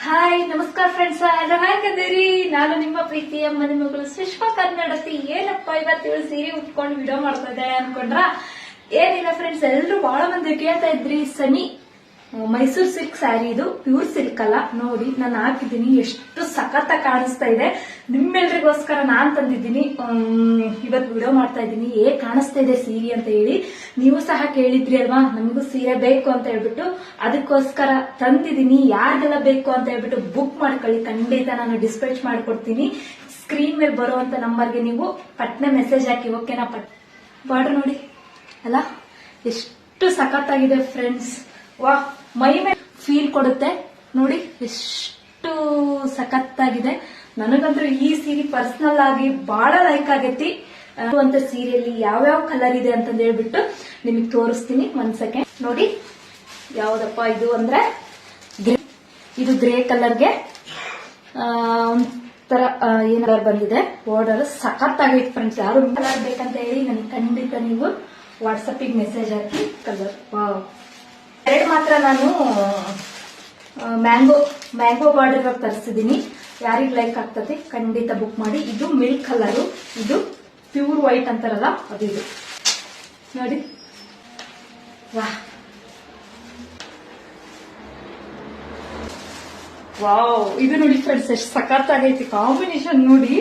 Hi ನಮಸ್ಕಾರ friends, ಎಲ್ಲ ಹೇಗಿದ್ದೀರಿ? ನಾನು ನಿಮ್ಮ ಪ್ರೀತಿಯ ಮನೆ ಮಗಳು ಸುಷ್ಮಾ ಕನ್ನಡತಿ. ಏನಪ್ಪ ಇವತ್ತು ಸೀರೆ ಉಟ್ಕೊಂಡು ವಿಡಿಯೋ ಮಾಡ್ತಾ ಇದ್ದಾಳೆ ಅನ್ಕೊಂಡ್ರ? ಏನಿಲ್ಲ ಫ್ರೆಂಡ್ಸ್, ಎಲ್ರು ಬಹಳ ಮಂದಿ ಕೇಳ್ತಾ ಇದ್ರಿ ಸನಿ ಮೈಸೂರ್ ಸಿಲ್ಕ್ ಸ್ಯಾರಿ. ಇದು ಪ್ಯೂರ್ ಸಿಲ್ಕ್ ಅಲ್ಲ, ನೋಡಿ ನಾನು ಹಾಕಿದ್ದೀನಿ, ಎಷ್ಟು ಸಖತ್ತ ಕಾಣಿಸ್ತಾ ಇದೆ. ನಿಮ್ಮೆಲ್ರಿಗೋಸ್ಕರ ನಾನ್ ತಂದಿದ್ದೀನಿ. ಇವತ್ತು ವಿಡಿಯೋ ಮಾಡ್ತಾ ಇದ್ದೀನಿ ಹೇಗ್ ಕಾಣಿಸ್ತಾ ಇದೆ ಸೀರೆ ಅಂತ ಹೇಳಿ. ನೀವು ಸಹ ಕೇಳಿದ್ರಿ ಅಲ್ವಾ, ನಮಗೂ ಸೀರೆ ಬೇಕು ಅಂತ ಹೇಳ್ಬಿಟ್ಟು, ಅದಕ್ಕೋಸ್ಕರ ತಂದಿದ್ದೀನಿ. ಯಾರಿಗೆಲ್ಲ ಬೇಕು ಅಂತ ಹೇಳ್ಬಿಟ್ಟು ಬುಕ್ ಮಾಡ್ಕೊಳ್ಳಿ, ಖಂಡಿತ ನಾನು ಡಿಸ್ಪ್ಯಾಚ್ ಮಾಡ್ಕೊಡ್ತೀನಿ. ಸ್ಕ್ರೀನ್ ಮೇಲೆ ಬರುವಂತ ನಂಬರ್ಗೆ ನೀವು ಪಟ್ನೆ ಮೆಸೇಜ್ ಹಾಕಿ, ಓಕೆನಾ? ಬಾರ್ಡರ್ ನೋಡಿ ಅಲ್ಲ, ಎಷ್ಟು ಸಖತ್ತಾಗಿದೆ ಫ್ರೆಂಡ್ಸ್. ವಾ, ಮೈ ಮೇಲೆ ಫೀಲ್ ಕೊಡುತ್ತೆ ನೋಡಿ, ಎಷ್ಟು ಸಖತ್ತಾಗಿದೆ. ನನಗಂತೂ ಈ ಸೀರೆ ಪರ್ಸನಲ್ ಆಗಿ ಬಹಳ ಲೈಕ್ ಆಗೈತಿ. ಅಂತ ಸೀರೆಯಲ್ಲಿ ಯಾವ್ಯಾವ ಕಲರ್ ಇದೆ ಅಂತ ಹೇಳ್ಬಿಟ್ಟು ನಿಮಗೆ ತೋರಿಸ್ತೀನಿ. ಒಂದ್ ಸೆಕೆಂಡ್ ನೋಡಿ. ಯಾವ್ದಪ್ಪ ಇದು ಅಂದ್ರೆ ಇದು ಗ್ರೇ ಕಲರ್ಗೆ ಒಂಥರ ಏನ್ ಕಲರ್ ಬಂದಿದೆ. ಬಾರ್ಡರ್ ಸಖತ್ತಾಗೈತಿ ಫ್ರೆಂಡ್ಸ್. ಯಾರು ಕಲರ್ ಬೇಕಂತ ಹೇಳಿ ನನಗೆ ಖಂಡಿತ ನೀವು ವಾಟ್ಸಪ್ಪಿಗೆ ಮೆಸೇಜ್ ಹಾಕಿ. ಕಲರ್ ಎರಡು ಮಾತ್ರ ನಾನು ಮ್ಯಾಂಗೋ ಬಾರ್ಡರ್ ತರಿಸಿದೀನಿ. ಯಾರಿಗ್ ಲೈಕ್ ಆಗ್ತದೆ ಖಂಡಿತ ಬುಕ್ ಮಾಡಿ. ಇದು ಮಿಲ್ಕ್ ಕಲರ್, ಇದು ಪ್ಯೂರ್ ವೈಟ್ ಅಂತಾರಲ್ಲ ಅದು. ಇದು ನೋಡಿ, ವಾವ್, ಇದು ನೋಡಿ ಫ್ರೆಂಡ್ಸ್, ಎಷ್ಟು ಸಖತ್ತಾಗೈತಿ ಕಾಂಬಿನೇಷನ್ ನೋಡಿ.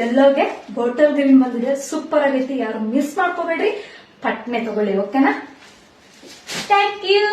ಎಲ್ಲೋಗೆ ಬಾಟಲ್ ಗ್ರೀನ್ ಬಂದಿದೆ, ಸೂಪರ್ ಆಗೈತಿ. ಯಾರು ಮಿಸ್ ಮಾಡ್ಕೋಬೇಡ್ರಿ, ಪಟ್ನೆ ತಗೊಳ್ಳಿ, ಓಕೆನಾ? Thank you.